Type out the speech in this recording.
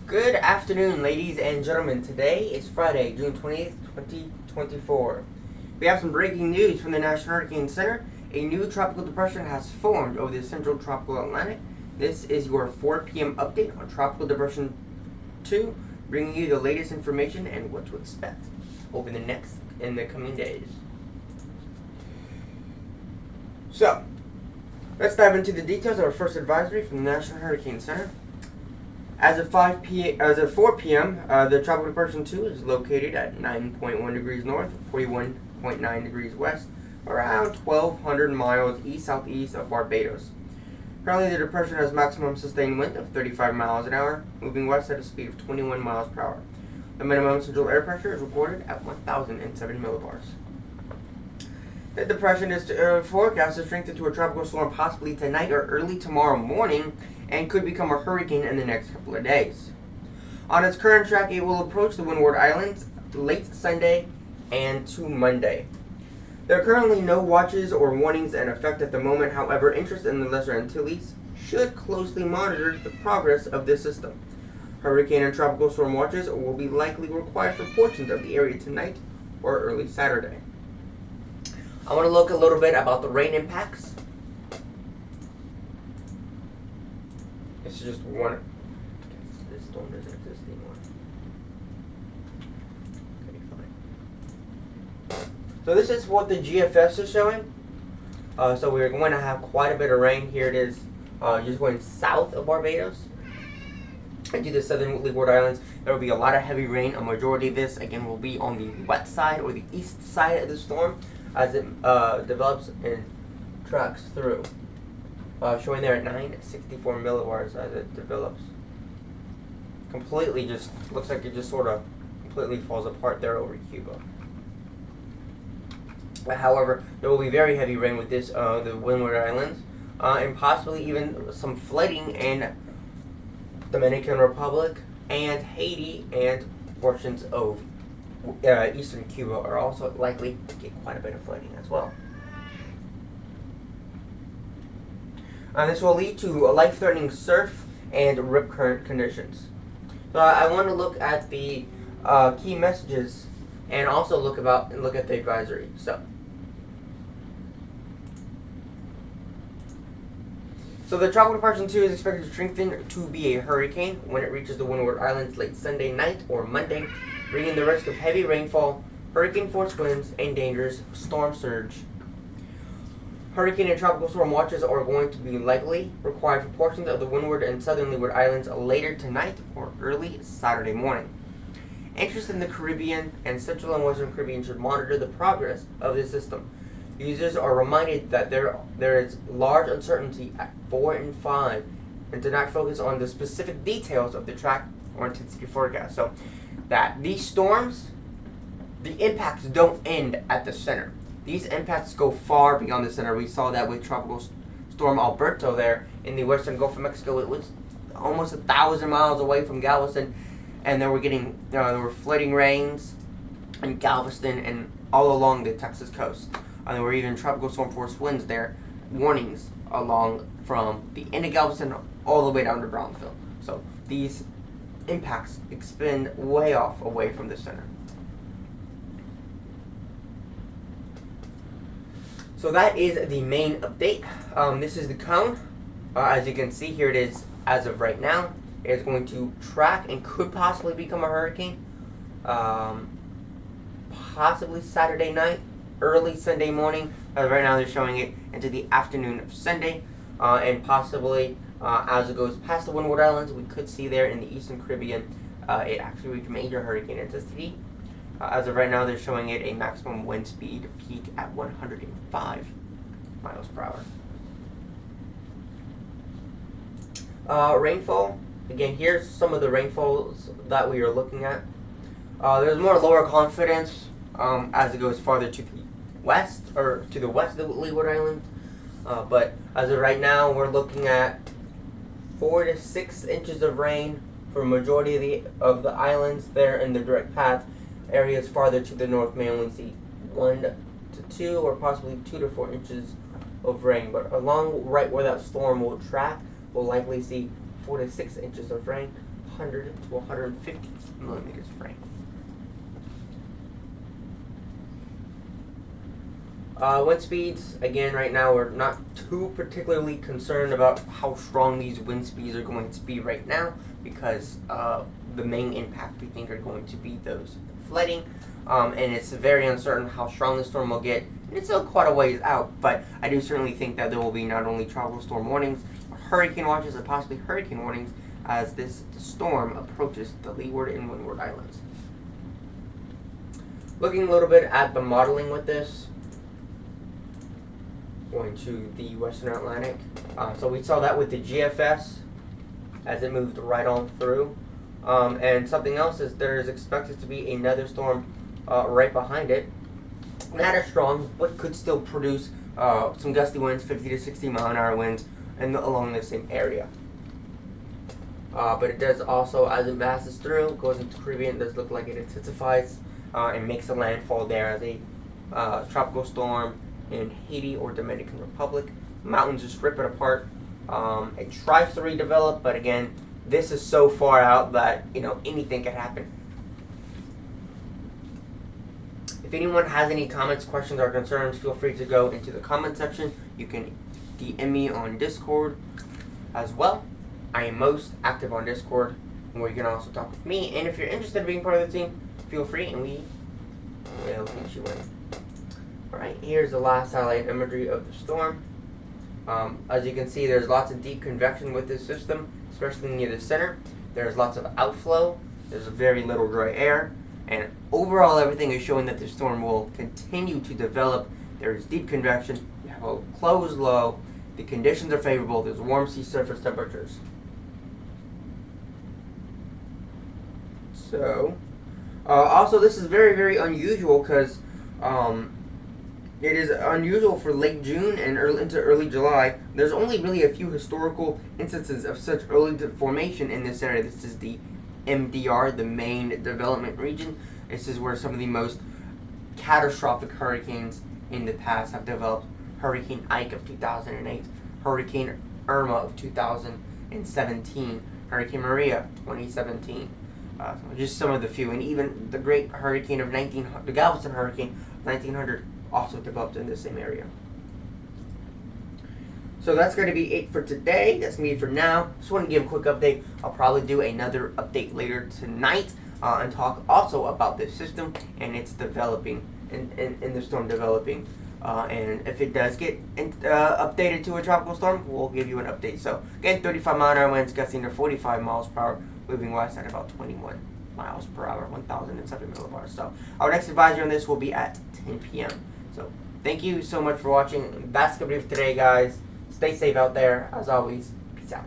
Good afternoon, ladies and gentlemen. Today is Friday, June 20th, 2024. We have some breaking news from the National Hurricane Center. A new tropical depression has formed over the central tropical Atlantic. This is your 4 p.m. update on Tropical Depression 2, bringing you the latest information and what to expect over in the coming days. So, let's dive into the details of our first advisory from the National Hurricane Center. As of 4 p.m., the Tropical Depression 2 is located at 9.1 degrees north, 41.9 degrees west, around 1,200 miles east-southeast of Barbados. Currently, the depression has maximum sustained wind of 35 miles an hour, moving west at a speed of 21 miles per hour. The minimum central air pressure is recorded at 1,007 millibars. The depression is forecast to strengthen to a tropical storm possibly tonight or early tomorrow morning and could become a hurricane in the next couple of days. On its current track, it will approach the Windward Islands late Sunday and to Monday. There are currently no watches or warnings in effect at the moment. However, interest in the Lesser Antilles should closely monitor the progress of this system. Hurricane and tropical storm watches will be likely required for portions of the area tonight or early Saturday. I want to look a little bit about the rain impacts. It's just one. This storm doesn't exist anymore. Okay, fine. So this is what the GFS is showing. So we're going to have quite a bit of rain. Here it is, just going south of Barbados into the southern Leeward Islands. There will be a lot of heavy rain. A majority of this, again, will be on the west side or the east side of the storm as it develops and tracks through. Showing there at 964 millibars as it develops. Completely just looks like it just sort of completely falls apart there over Cuba. However, there will be very heavy rain with this, the Windward Islands, and possibly even some flooding in Dominican Republic and Haiti, and portions of eastern Cuba are also likely to get quite a bit of flooding as well. This will lead to life-threatening surf and rip current conditions. So I want to look at the key messages and also look at the advisory. So the Tropical Depression 2 is expected to strengthen to be a hurricane when it reaches the Windward Islands late Sunday night or Monday, bringing the risk of heavy rainfall, hurricane-force winds, and dangerous storm surge. Hurricane and tropical storm watches are going to be likely required for portions of the Windward and southern Leeward Islands later tonight or early Saturday morning. Interest in the Caribbean and Central and Western Caribbean should monitor the progress of this system. Users are reminded that there is large uncertainty at 4 and 5 and to not focus on the specific details of the track or intensity forecast. So that these storms, the impacts don't end at the center. These impacts go far beyond the center. We saw that with Tropical Storm Alberto there in the western Gulf of Mexico. It was almost 1,000 miles away from Galveston, and there were flooding rains in Galveston and all along the Texas coast. There were even tropical storm force winds there, warnings along from the end of Galveston all the way down to Brownsville. So these impacts expend way off away from the center. So that is the main update. This is the cone. As you can see, here it is as of right now. It is going to track and could possibly become a hurricane. Possibly Saturday night, early Sunday morning. Right now they're showing it into the afternoon of Sunday. And possibly as it goes past the Windward Islands, we could see there in the Eastern Caribbean, it actually reached major hurricane intensity. As of right now, they're showing it a maximum wind speed peak at 105 miles per hour. Rainfall. Again, here's some of the rainfalls that we are looking at. There's more lower confidence as it goes farther to the west, or to the west of the Leeward Islands. But as of right now, we're looking at 4 to 6 inches of rain for a majority of the islands there in the direct path. Areas farther to the north may only see 1 to 2 or possibly 2 to 4 inches of rain. But along right where that storm will track, we'll likely see 4 to 6 inches of rain, 100 to 150 millimeters of rain. Wind speeds, again, right now we're not too particularly concerned about how strong these wind speeds are going to be right now, because the main impact we think are going to be those flooding, and it's very uncertain how strong the storm will get. And it's still quite a ways out, but I do certainly think that there will be not only tropical storm warnings, hurricane watches, and possibly hurricane warnings as this storm approaches the Leeward and Windward Islands. Looking a little bit at the modeling with this, going to the Western Atlantic. So we saw that with the GFS as it moved right on through. And something else is there is expected to be another storm right behind it. Not as strong, but could still produce some gusty winds, 50 to 60 mile an hour winds, and along the same area. But it does also, as it passes through, goes into the Caribbean, it does look like it intensifies and makes a landfall there as a tropical storm in Haiti or Dominican Republic. Mountains just rip it apart. It tries to redevelop, but again, this is so far out that anything can happen. If anyone has any comments, questions, or concerns, feel free to go into the comment section. You can DM me on Discord as well. I am most active on Discord, where you can also talk with me. And if you're interested in being part of the team, feel free, and we will get you in. Alright, here's the last satellite imagery of the storm. As you can see, there's lots of deep convection with this system, especially near the center. There's lots of outflow. There's very little dry air. And overall, everything is showing that the storm will continue to develop. There's deep convection. You have a closed low. The conditions are favorable. There's warm sea surface temperatures. So, also, this is very, very unusual because it is unusual for late June and into early July. There's only really a few historical instances of such early formation in this area. This is the MDR, the main development region. This is where some of the most catastrophic hurricanes in the past have developed. Hurricane Ike of 2008, Hurricane Irma of 2017, Hurricane Maria 2017. Just some of the few, and even the great hurricane of the Galveston hurricane of 1900 also developed in the same area. So that's going to be it for today. That's me for now. Just want to give a quick update. I'll probably do another update later tonight and talk also about this system and its developing and the storm developing. And if it does get updated to a tropical storm, we'll give you an update. So again, 35 mile an hour winds gusting to 45 miles per hour, moving west at about 21 miles per hour, 1,007 millibars. So our next advisory on this will be at 10 p.m. So thank you so much for watching. That's going to be it for today, guys. Stay safe out there. As always, peace out.